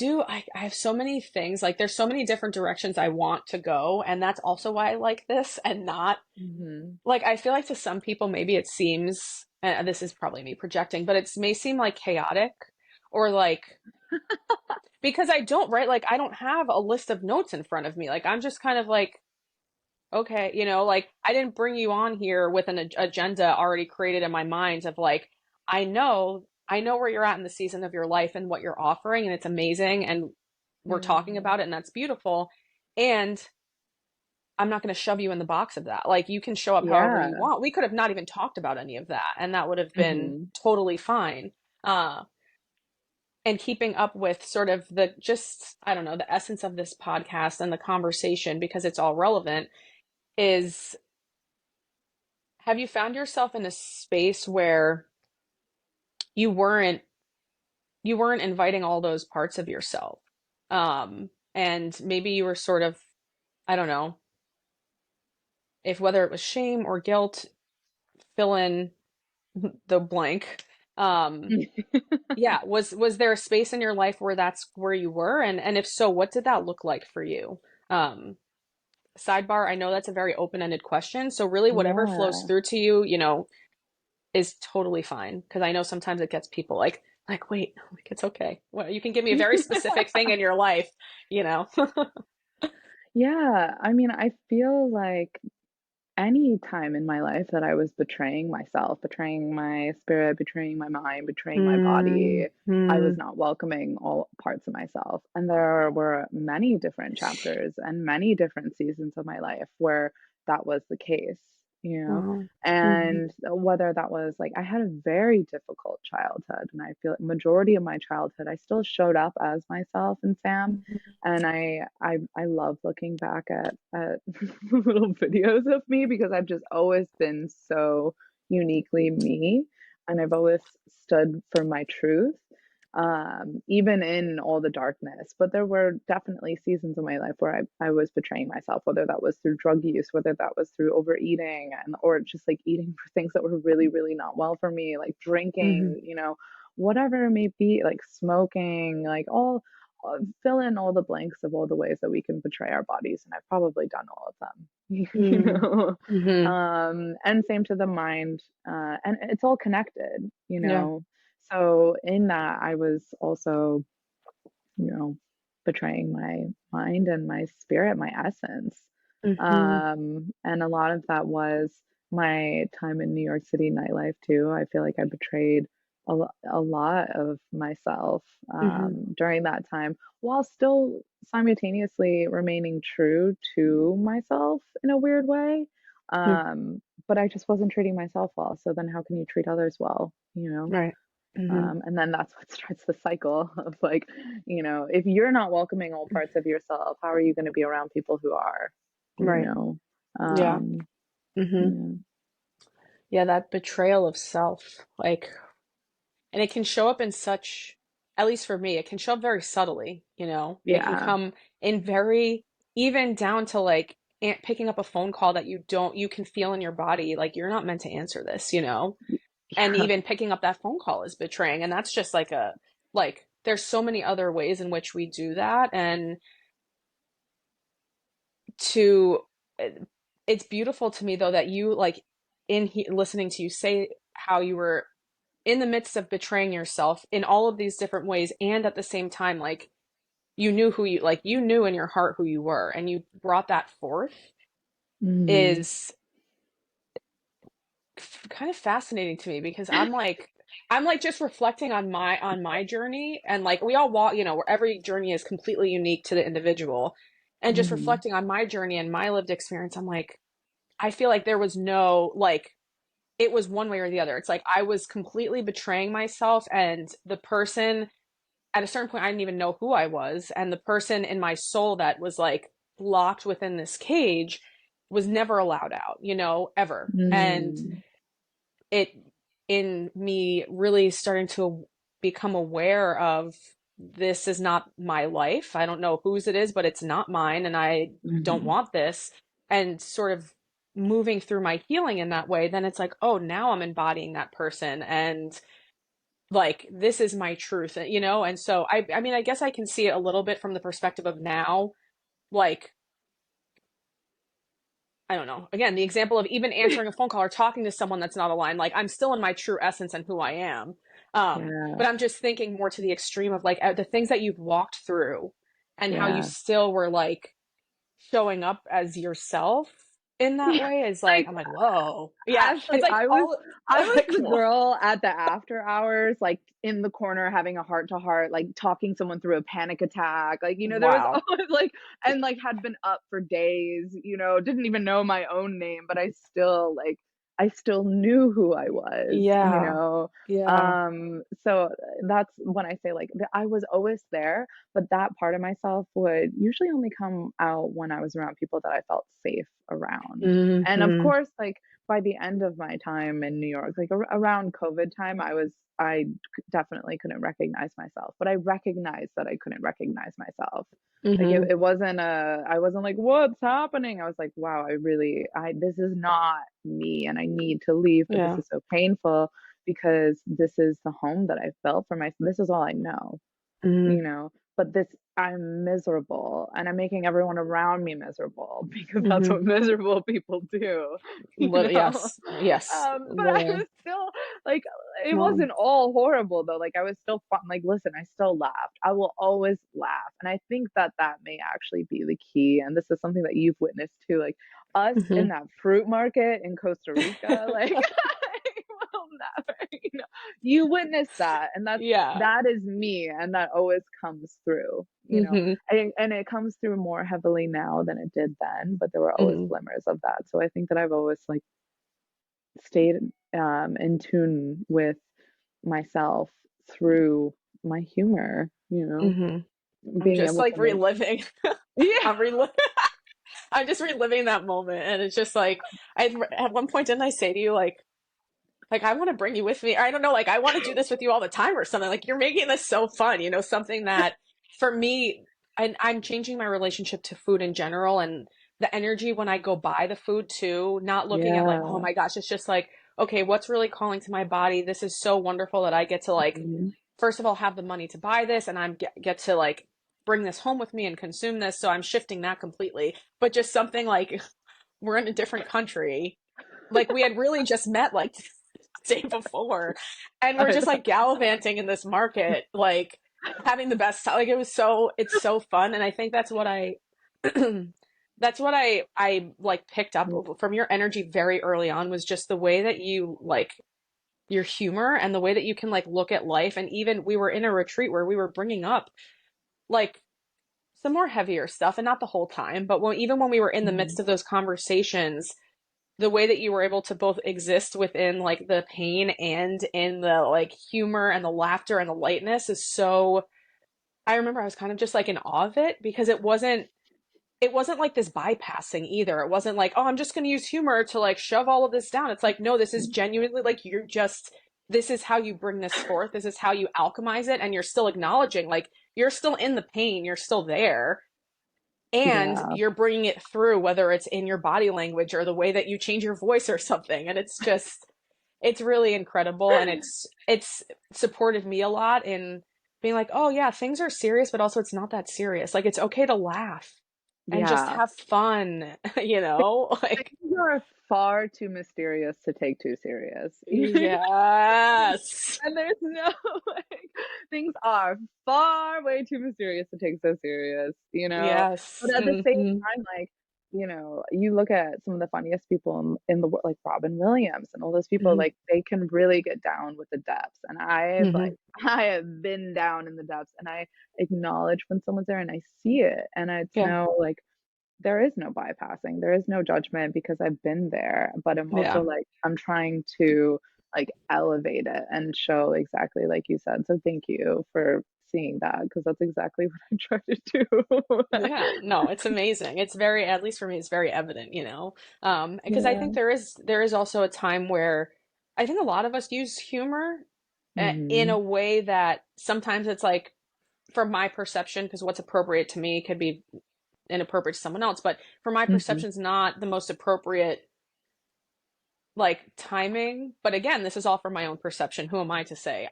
have so many things. Like, there's so many different directions I want to go, and that's also why I like this and not Hmm. like I feel like to some people maybe it seems, and this is probably me projecting, but it may seem like chaotic or like because I don't, right? Like, I don't have a list of notes in front of me. Like, I'm just kind of like okay, like I didn't bring you on here with an agenda already created in my mind of like, I know where you're at in the season of your life and what you're offering, and it's amazing. And we're talking Hmm. about it, and that's beautiful. And I'm not going to shove you in the box of that. Like, you can show up however you Yeah. want. We could have not even talked about any of that, and that would have been Hmm. totally fine. Uh, and keeping up with sort of the just, I don't know, the essence of this podcast and the conversation because it's all relevant is have you found yourself in a space where you weren't you weren't inviting all those parts of yourself? And maybe you were sort of, I don't know, if whether it was shame or guilt, fill in, the blank. Um, yeah, was there a space in your life where that's where you were? And if so, what did that look like for you? Um, Sidebar, I know that's a very open-ended question, so really whatever flows Yeah. through to you, is totally fine. Because I know sometimes it gets people like, wait, like it's okay. Well, you can give me a very specific thing in your life, you know. Yeah, I mean, I feel like any time in my life that I was betraying myself, betraying my spirit, betraying my mind, betraying my Mm, body, I was mm, not welcoming all parts of myself. And there were many different chapters and many different seasons of my life where that was the case, you know? wow. Mhm, And whether that was like, I had a very difficult childhood, and I feel like majority of my childhood, I still showed up as myself and Sam. mhm, And I love looking back at little videos of me because I've just always been so uniquely me, and I've always stood for my truth, even in all the darkness. But there were definitely seasons of my life where I was betraying myself, whether that was through drug use, whether that was through overeating, and or just like eating for things that were really, really not well for me, like mhm, drinking, whatever it may be, like smoking, like all fill in all the blanks of all the ways that we can betray our bodies, and I've probably done all of them. you mm, know mhm. and same to the mind, and it's all connected, Yeah. so in that I was also, you know, betraying my mind and my spirit, my essence. Mhm, And a lot of that was my time in New York City nightlife too. I feel like I betrayed a lot of myself mhm, during that time, while still simultaneously remaining true to myself in a weird way. mm, But I just wasn't treating myself well. So then how can you treat others well, right. Mhm, and then that's what starts the cycle of like, if you're not welcoming all parts of yourself, how are you going to be around people who are, you right. know? Yeah. Um, Mhm. yeah. Yeah, that betrayal of self, and it can show up in such, at least for me, it can show up very subtly, It can Yeah. come in very, even down to picking up a phone call that you can feel in your body, like you're not meant to answer this. And Yeah. even picking up that phone call is betraying. And that's just there's so many other ways in which we do that. And to, it's beautiful to me though that you, listening to you say how you were in the midst of betraying yourself in all of these different ways, and at the same time you knew in your heart who you were, and you brought that forth, Mm, is kind of fascinating to me, because I'm like just reflecting on my journey, and like we all walk, where every journey is completely unique to the individual, and just mm, reflecting on my journey and my lived experience, I'm like, I feel like there was no, it was one way or the other. It's like I was completely betraying myself, and the person at a certain point I didn't even know who I was, and the person in my soul that was locked within this cage was never allowed out, ever. And mm, it, in me really starting to become aware of, this is not my life. I don't know whose it is, but it's not mine, and I don't mm, want this. And sort of moving through my healing in that way, then it's like, oh, now I'm embodying that person, and this is my truth. And so I mean, I guess I can see it a little bit from the perspective of now, like, I don't know, again, the example of even answering a phone call or talking to someone that's not aligned, like I'm still in my true essence and who I am. yeah. But I'm just thinking more to the extreme of the things that you've walked through, and how you Yeah. still were showing up as yourself in that Yeah. way is Like, I'm like, whoa. Yeah. It's Ashley, like I was all I was the cool. girl at the after hours, like in the corner having a heart to heart, like talking someone through a panic attack. Like, there was Wow. always like, and like had been up for days, didn't even know my own name, but I still knew who I was. Yeah. Yeah. So that's when I say like I was always there, but that part of myself would usually only come out when I was around people that I felt safe around. And of Hmm. course, like by the end of my time in New York, like around COVID time, I definitely couldn't recognize myself, but I recognized that I couldn't recognize myself. Like Hmm. it wasn't I wasn't like, what's happening? I was like, wow, this is not me and I need to leave, but this Yeah. is so painful because this is the home that I felt for my, this is all I know, Hmm. you know, but this, I'm miserable and I'm making everyone around me miserable because that's Hmm. what miserable people do, you know. Yes. Yes. But I Literally. was still like, it No. wasn't all horrible though. Like I was still fun. Like, listen, I still laughed. I will always laugh. And I think that that may actually be the key. And this is something that you've witnessed too. Like us in Hmm. that fruit market in Costa Rica, like, I will never, you witnessed that. And Yeah. that is me and that always comes through, Hmm. and it comes through more heavily now than it did then, but there were always Hmm. glimmers of that. So I think that I've always like stayed in tune with myself through my humor, Hmm. I'm being just able like to make, reliving. yeah, I'm reliving. I'm just reliving that moment, and it's just like I at one point didn't I say to you like I want to bring you with me, or I don't know, like I want to do this with you all the time or something. Like you're making this so fun, something that for me, I'm changing my relationship to food in general and the energy when I go buy the food too, not looking at like, oh yeah, my gosh, it's just like, okay, what's really calling to my body? This is so wonderful that I get to like, mhm, first of all, have the money to buy this and get to like bring this home with me and consume this. So I'm shifting that completely. But just something like we're in a different country. Like we had really just met like day before and we're I just like gallivanting in this market like having the best time. Like it's so fun and I think that's what I that's what I like picked up know. from your energy very early on was just the way that you like your humor and the way that you can like look at life. And even we were in a retreat where we were bringing up like some more heavier stuff and not the whole time, but even when we were in the Mhm. midst of those conversations, the way that you were able to both exist within like the pain and in the like humor and the laughter and the lightness is so, I remember I was kind of just like in awe of it because it wasn't like this bypassing either. It wasn't like, oh, I'm just going to use humor to like shove all of this down. It's like, no, this is genuinely like this is how you bring this forth. This is how you alchemize it. And you're still acknowledging, like, you're still in the pain, you're still there, and Yeah, you're bringing it through, whether it's in your body language or the way that you change your voice or something. And it's really incredible. And it's supported me a lot in being like, oh, yeah, things are serious, but also it's not that serious. Like, it's okay to laugh and just yeah. have fun, you know? Like, You are far too mysterious to take too serious. yes. And there's no like, things are far way too mysterious to take so serious. Yes. But at the same Hmm. time, like, you look at some of the funniest people in the world, like Robin Williams and all those people, Hmm. like they can really get down with the depths. And Hmm. I have been down in the depths and I acknowledge when someone's there and I see it. And it's Yeah. no like there is no bypassing. There is no judgment because I've been there, but I'm also Yeah. like I'm trying to like elevate it and show exactly like you said. So thank you for seeing that because that's exactly what I try to do. Yeah, no, it's amazing. It's very, at least for me, it's very evident, because I think Yeah. there is also a time where I think a lot of us use humor in a Hmm. way that sometimes it's like, from my perception, because what's appropriate to me could be inappropriate to someone else, but for my Hmm. perception is not the most appropriate like timing. But again, this is all from my own perception. Who am I to say?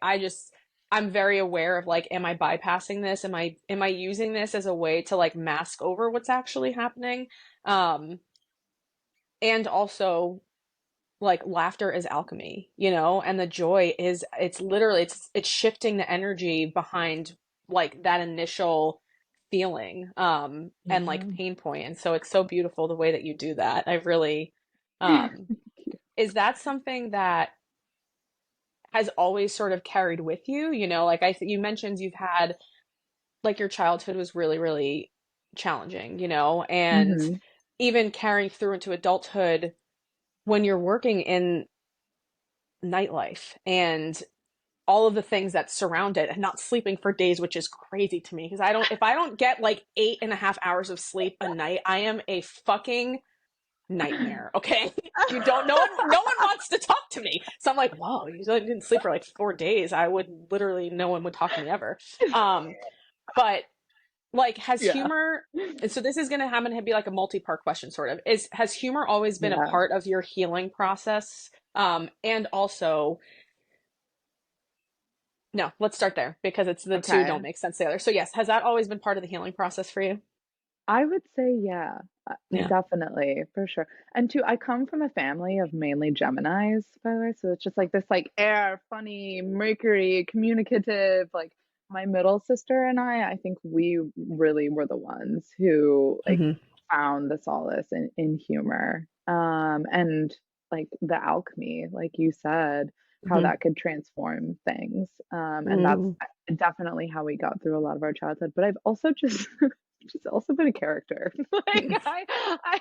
I'm very aware of like, am I bypassing this? Am I using this as a way to like mask over what's actually happening? Um, and also like laughter is alchemy, and the joy is it's literally it's shifting the energy behind like that initial feeling and like Yeah. pain point. And so it's so beautiful the way that you do that. I really is that something that has always sort of carried with you, like you mentioned you've had like your childhood was really really challenging, and Hmm. even carrying through into adulthood when you're working in nightlife and all of the things that surround it and not sleeping for days, which is crazy to me because if I don't get like 8.5 hours of sleep a night, I am a fucking nightmare. Okay. You don't know, no one wants to talk to me. So I'm like, whoa, you didn't sleep for like 4 days. I would literally, no one would talk to me ever. Um, but like, has Yeah. humor, and so this is going to happen to be like a multi-part question, sort of, is, has humor always been a Yeah. part of your healing process? And also, no, let's start there because it's the two Okay. don't make sense together. So yes, has that always been part of the healing process for you? I would say, yeah, Yeah. definitely, for sure. And two, I come from a family of mainly Geminis, by the way. So it's just like this, like air, funny, Mercury, communicative. Like my middle sister and I think we really were the ones who like Hmm. found the solace in humor. And like the alchemy, like you said, how Hmm. that could transform things. And that's Mm. definitely how we got through a lot of our childhood. But I've also just she's also been a character. Like I,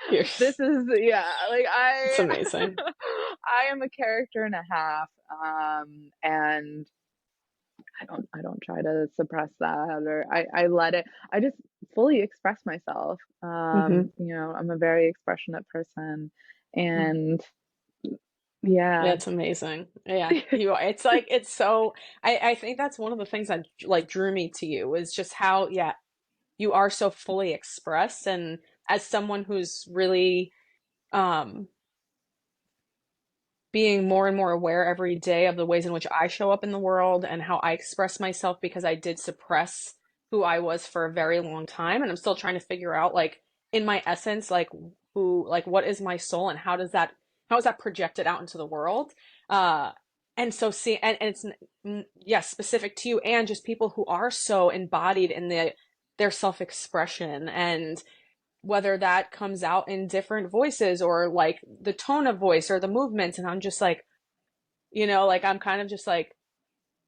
this Yes. is yeah. Like It's amazing. I am a character and a half. And I don't try to suppress that or I let it. I just fully express myself. Hmm. You know, I'm a very expressionate person, and yeah, It's amazing. Yeah, you are. It's like it's so. I think that's one of the things that like drew me to you is just how yeah you are so fully expressed, and as someone who's really um being more and more aware every day of the ways in which I show up in the world and how I express myself because I did suppress who I was for a very long time, and I'm still trying to figure out like in my essence like who like what is my soul and how is that projected out into the world. uh and so see and it's yes, specific to you and just people who are so embodied in their self-expression, and whether that comes out in different voices or like the tone of voice or the movements. And I'm just like, like I'm kind of just like,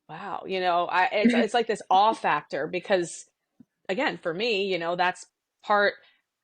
wow, it's like this awe factor because again, for me, that's part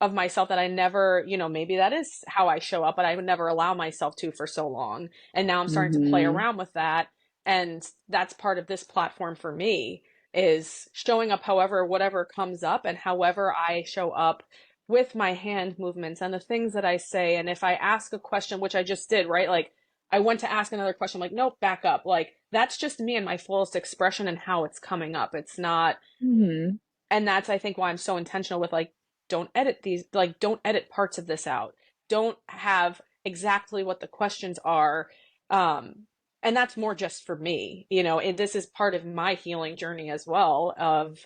of myself that I never, maybe that is how I show up, but I would never allow myself to for so long. And now I'm starting to play hmm around with that. And that's part of this platform for me is showing up however, whatever comes up and however I show up with my hand movements and the things that I say. And if I ask a question, which I just did, right? Like I went to ask another question, like, nope, back up. Like that's just me and my fullest expression and how it's coming up. It's not, hmm and that's I think why I'm so intentional with like don't edit these, like don't edit parts of this out, don't have exactly what the questions are. um and that's more just for me, and this is part of my healing journey as well of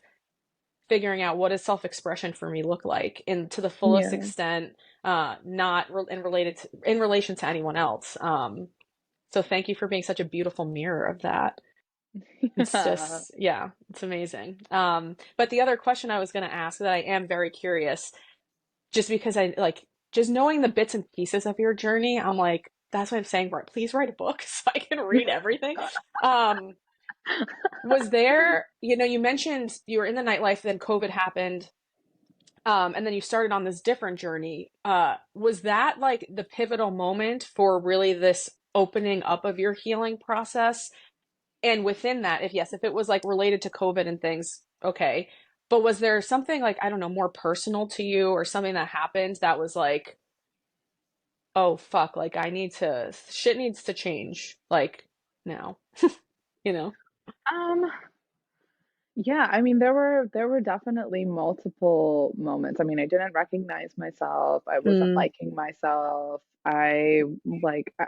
figuring out what does self-expression for me look like in to the fullest yeah. extent, not in relation to anyone else. So thank you for being such a beautiful mirror of that. It's Yeah. just, yeah, it's amazing. But the other question I was going to ask that I am very curious, just because I like, just knowing the bits and pieces of your journey, I'm like, that's what I'm saying, right? Please write a book so I can read everything. Um, was there, you mentioned you were in the nightlife, then COVID happened, and then you started on this different journey. Was that like the pivotal moment for really this opening up of your healing process? And within that, if yes, if it was like related to COVID and things, okay. But was there something like, I don't know, more personal to you or something that happened that was like, oh fuck, like shit needs to change like now, you know? Um, yeah, I mean there were definitely multiple moments. I mean, I didn't recognize myself. I wasn't Mm, liking myself. I like I,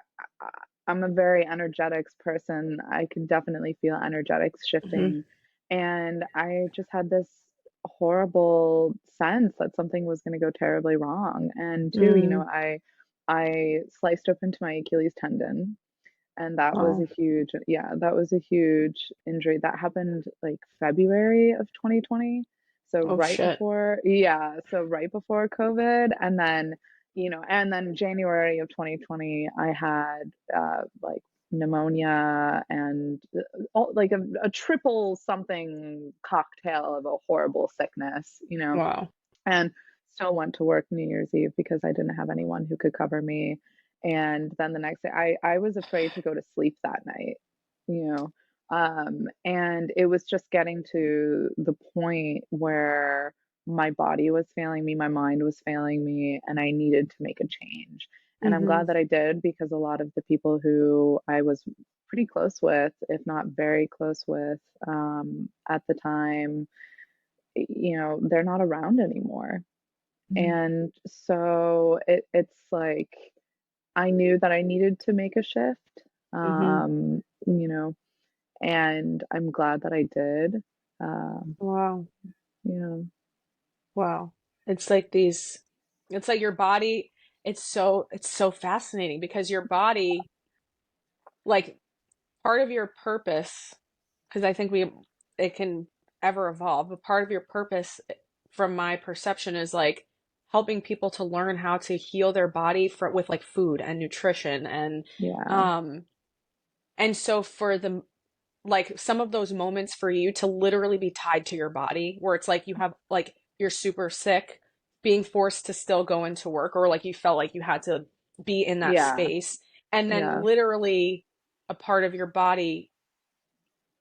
I'm a very energetics person. I can definitely feel energetics hmm. shifting, and I just had this horrible sense that something was going to go terribly wrong. And two, you know, Mm, I sliced open to my Achilles tendon, and that was a wow. huge, yeah, that was a huge injury that happened like February of 2020. So Oh right shit. before, yeah, so right before COVID. And then, you know, and then January of 2020 I had like pneumonia and like a triple something cocktail of a horrible sickness, you know, Wow. and still went to work New Year's Eve because I didn't have anyone who could cover me. And then the next day, I was afraid to go to sleep that night, you know. And it was just getting to the point where my body was failing me, my mind was failing me, and I needed to make a change. And I'm Mm-hmm. glad that I did, because a lot of the people who I was pretty close with, if not very close with, at the time, they're not around anymore. And so it's like I knew that I needed to make a shift, Mm-hmm. um, you know, and I'm glad that I did. Um, Wow. yeah, Wow. It's like these, it's like your body, it's so fascinating because your body, like part of your purpose, because I think it can ever evolve, but part of your purpose, from my perception, is like helping people to learn how to heal their body with like food and nutrition yeah, um, and so for the like some of those moments for you to literally be tied to your body where it's like you have like you're super sick being forced to still go into work or like you felt like you had to be in that yeah, space and then yeah. literally a part of your body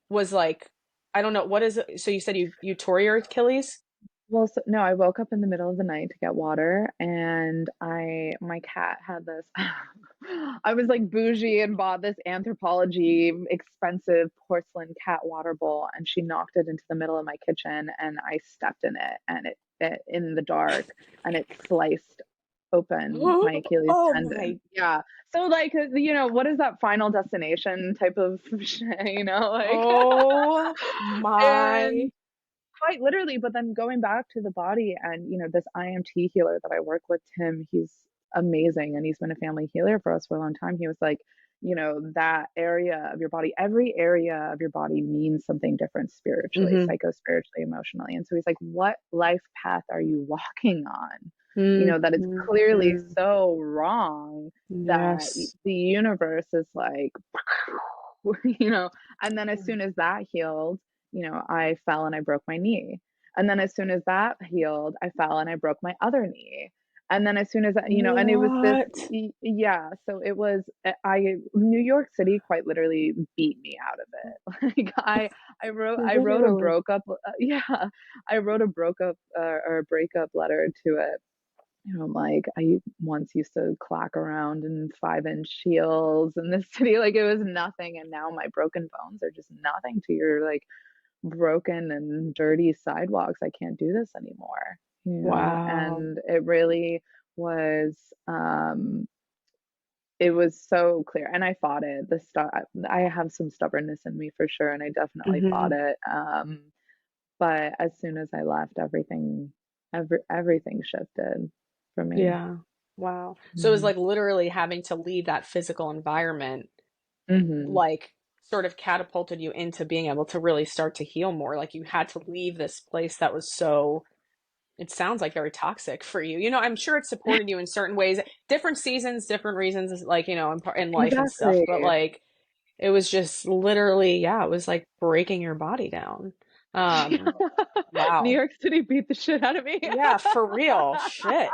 was like I don't know what is it so you said you tore your Achilles. Well, so, no, I woke up in the middle of the night to get water, and my cat had this. I was like bougie and bought this anthropology expensive porcelain cat water bowl, and she knocked it into the middle of my kitchen, and I stepped in it, and it in the dark, and it sliced open my Achilles Oh tendon. my, Yeah. So like, what is that Final Destination type of shit, like, oh my, and quite literally, but then going back to the body and, this IMT healer that I work with, Tim, he's amazing and he's been a family healer for us for a long time. He was like, that area of your body, every area of your body means something different spiritually, mm-hmm. psycho-spiritually, emotionally. And so he's like, what life path are you walking on? That it's clearly Mm-hmm. so wrong that Yes. the universe is like, you know, and then as soon as that healed, I fell and I broke my knee. And then as soon as that healed, I fell and I broke my other knee. And then as soon as and it was this, What? yeah. So it was, New York City quite literally beat me out of it. Like I wrote a Literally. broke up, yeah, I wrote a broke up or a breakup letter to it. Like I once used to clack around in 5-inch heels in the city like it was nothing, and now my broken bones are just nothing to your like broken and dirty sidewalks. I can't do this anymore, Wow. and it really was. It was so clear, and I fought it. The stuff I have some stubbornness in me for sure, and I definitely fought Hmm. it. But as soon as I left, everything shifted for me. Yeah. Wow. So it was Mhm. like literally having to leave that physical environment, Mhm. like sort of catapulted you into being able to really start to heal more. Like you had to leave this place that was so, it sounds like very toxic for you. I'm sure it supported you in certain ways, different seasons, different reasons, like, in life and stuff, Exactly. but like it was just literally, yeah, it was like breaking your body down. Um, New wow. York City beat the shit out of me. Yeah, for real. Shit.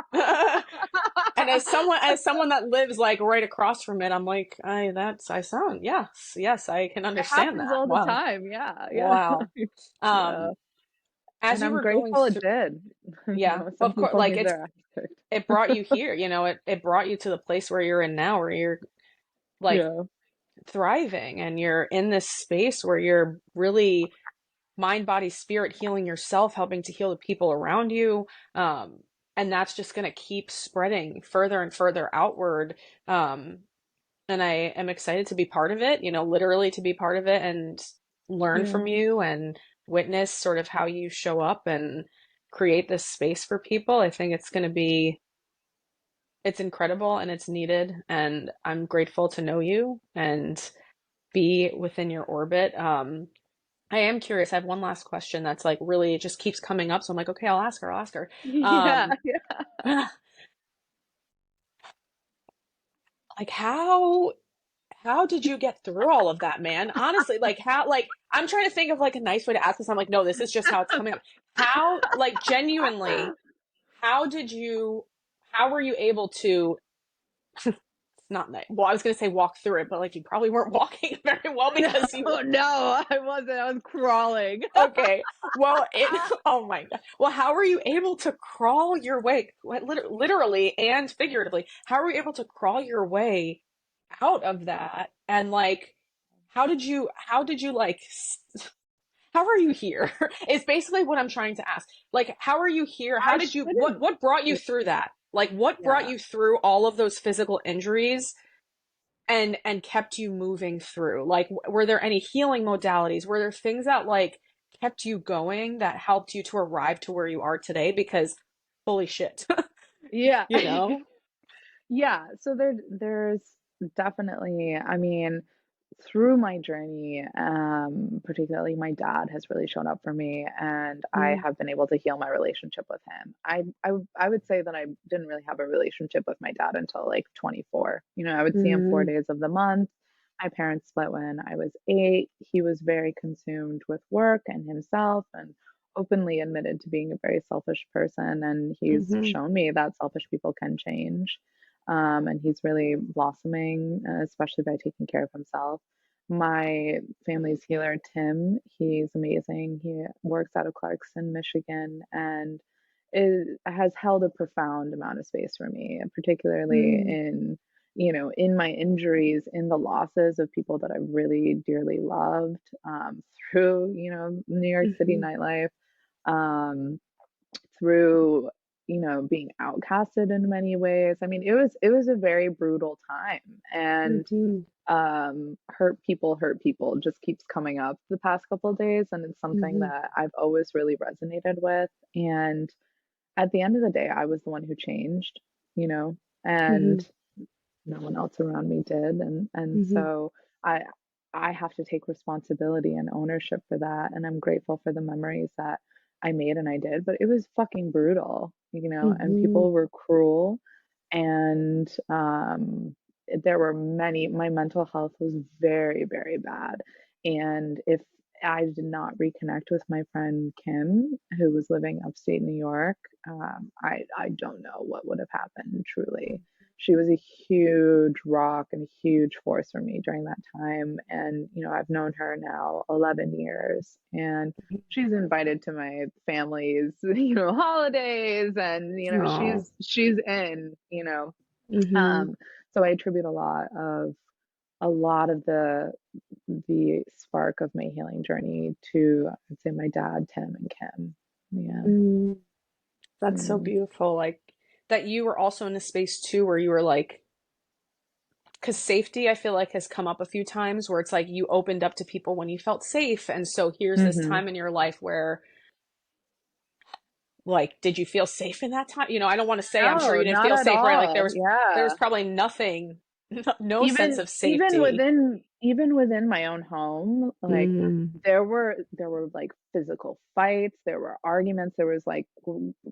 And as someone that lives like right across from it, I'm like, I sound, yes, yes, I can It understand happens that. all the Wow. time. Yeah, yeah. Wow. Yeah. Um, as And you I'm were going grateful it through, did. yeah, Some of course, people like need their ass it kicked. brought you here, it brought you to the place where you're in now, where you're like Yeah. thriving and you're in this space where you're really mind, body, spirit healing yourself, helping to heal the people around you. Um, and that's just going to keep spreading further and further outward. Um, and I am excited to be part of it, literally to be part of it and learn Yeah. from you and witness sort of how you show up and create this space for people. I think it's incredible and it's needed. And I'm grateful to know you and be within your orbit. I am curious. I have one last question that's like really it just keeps coming up. So I'm like, okay, I'll ask her. I'll ask her. Yeah. Um, like how did you get through all of that, man? Honestly, like how like I'm trying to think of like a nice way to ask this. I'm like, no, this is just how it's coming up. How like genuinely, how did you how were you able to not night. Well, I was going to say walk through it, but like you probably weren't walking very well because you No, no, I wasn't. I was crawling. okay. Well, oh my God. Well, how were you able to crawl your way, literally and figuratively, how were you able to crawl your way out of that? And like, how did you like, how are you here? Is basically what I'm trying to ask. Like, how are you here? How I did you, shouldn't. what brought you through that? Like, what brought Yeah. you through all of those physical injuries and kept you moving through? Like, were there any healing modalities? Were there things that like kept you going that helped you to arrive to where you are today? Because holy shit, Yeah. you know? Yeah, so there's definitely, I mean, through my journey, particularly my dad has really shown up for me, and I Mm, have been able to heal my relationship with him. I would say that I didn't really have a relationship with my dad until like 24. You know, I would see him four mm, days of the month. My parents split when I was 8. He was very consumed with work and himself, and openly admitted to being a very selfish person. And he's mm-hmm, shown me that selfish people can change. And he's really blossoming, especially by taking care of himself. My family's healer, Tim, he's amazing. He works out of Clarkson, Michigan, and has held a profound amount of space for me, particularly mm, in, you know, in my injuries, in the losses of people that I really dearly loved, through, you know, New York City mm-hmm, nightlife, um, through, you know, being outcasted in many ways. I mean, it was a very brutal time, and mm-hmm, hurt people just keeps coming up the past couple of days, and it's something mm-hmm, that I've always really resonated with. And at the end of the day, I was the one who changed, you know, and mm-hmm, no one else around me did. And mm-hmm, so I I have to take responsibility and ownership for that. And I'm grateful for the memories that I made and I did, but it was fucking brutal, you know, and mm-hmm, people were cruel. And there were many, my mental health was very, very bad. And if I did not reconnect with my friend Kim, who was living upstate New York, I don't know what would have happened truly. She was a huge rock and a huge force for me during that time. And, you know, I've known her now 11 years, and she's invited to my family's, you know, holidays, and, you know, oh, she's in, you know. mm-hmm, Um, so I attribute a lot of the spark of my healing journey to, I'd say, my dad, Tim, and Kim. Yeah. mm. That's so Yeah. beautiful. Like that you were also in a space too where you were like, because safety, I feel like, has come up a few times where it's like you opened up to people when you felt safe. And so here's this Hmm. time in your life where, like, did you feel safe in that time? You know, I don't want to say I'm sure No, you didn't not feel at safe, right? Like all. there was Yeah. probably nothing, no sense of safety. Even within my own home, like Mm, there were like physical fights, there were arguments, there was like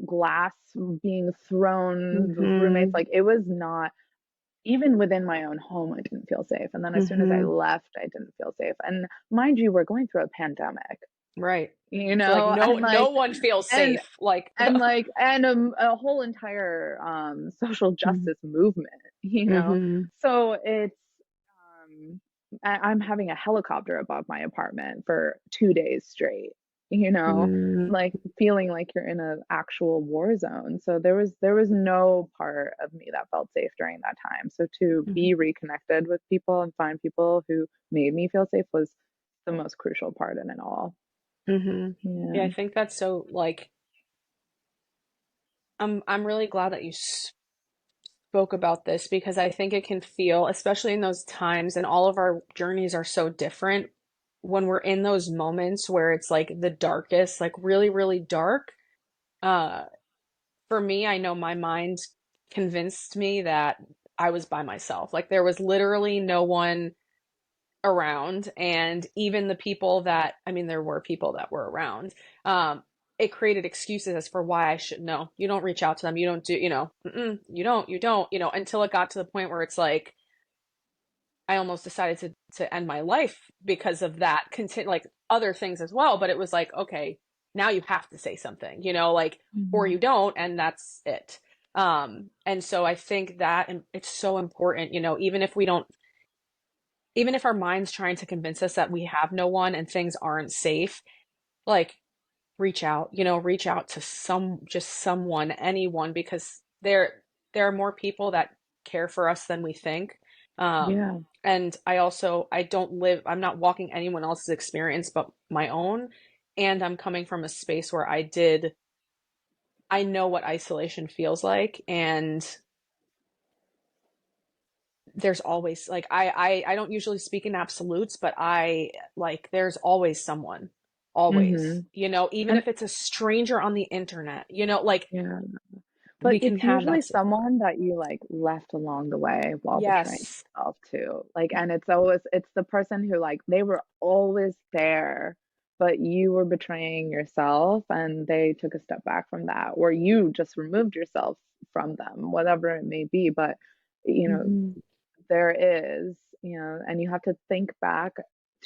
glass being thrown with roommates. mm-hmm, Like it was not, even within my own home, I didn't feel safe. And then as soon as I mm-hmm, left, I didn't feel safe. And mind you, we're going through a pandemic, right. you So like know, no no one feels and safe. Like a whole entire social mm-hmm, justice movement, you know. mm-hmm, So it's I'm having a helicopter above my apartment for 2 days straight, you know, like feeling like you're in an actual war zone. So there was no part of me that felt safe during that time. So to mm-hmm, be reconnected with people and find people who made me feel safe was the most crucial part in it all. mm-hmm. Yeah, I Yeah. think that's so like I'm really glad that you spoke about this because I think it can feel, especially in those times, and all of our journeys are so different when we're in those moments where it's like the darkest, like really, really dark. Uh, for me, I know my mind convinced me that I was by myself. Like there was literally no one around, and even the people that, I mean, there were people that were around. Um, it created excuses as for why I should know. You don't reach out to them. You don't do, you know, you don't, until it got to the point where it's like, I almost decided to end my life because of that. Like other things as well, but it was like, okay, now you have to say something, you know, like, or Mhm. you don't, and that's it. And so I think that it's so important, even if we don't, even if our mind's trying to convince us that we have no one and things aren't safe, like reach out to just someone, anyone, because there are more people that care for us than we think. Yeah. And I'm not walking anyone else's experience but my own. And I'm coming from a space where I know what isolation feels like. And there's always like I don't usually speak in absolutes, but there's always someone, always, Mm-hmm. even And if it's a stranger on the internet, yeah. But we can it's have usually that support. someone that you like left along the way while betraying Yes. yourself too. Like, and it's the person who like they were always there, but you were betraying yourself and they took a step back from that, or you just removed yourself from them, whatever it may be. But you know, Hmm. there is, and you have to think back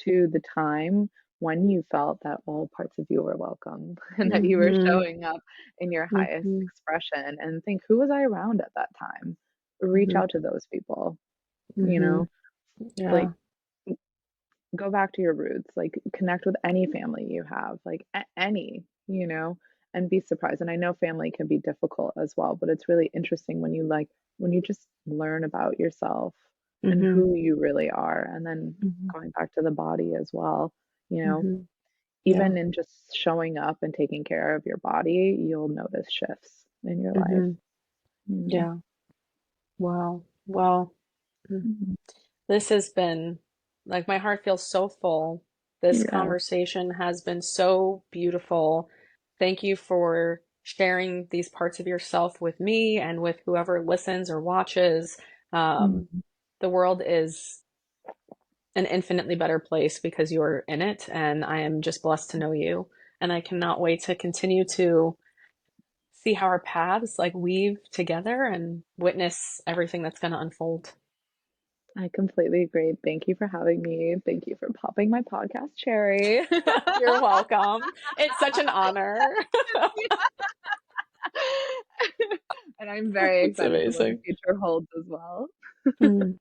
to the time when you felt that all parts of you were welcome and that you were Hmm. showing up in your highest Hmm. expression, and think, who was I around at that time? Reach Hmm. out to those people, you Hmm. know, like Yeah. go back to your roots, like connect with any family you have, like any, and be surprised. And I know family can be difficult as well, but it's really interesting when you just learn about yourself and Hmm. who you really are. And then Hmm. going back to the body as well, you know, Hmm. Yeah. even in just showing up and taking care of your body, you'll notice shifts in your life. Hmm. You Yeah. Wow. Well, know? this has been like my heart feels so full. This Yeah. conversation has been so beautiful. Thank you for sharing these parts of yourself with me and with whoever listens or watches. Um, Mhm. the world is an infinitely better place because you're in it, and I am just blessed to know you. And I cannot wait to continue to see how our paths like weave together and witness everything that's going to unfold. I completely agree. Thank you for having me. Thank you for popping my podcast cherry. You're welcome. It's such an honor. And I'm very It's excited for what the amazing. future holds as well. Mm.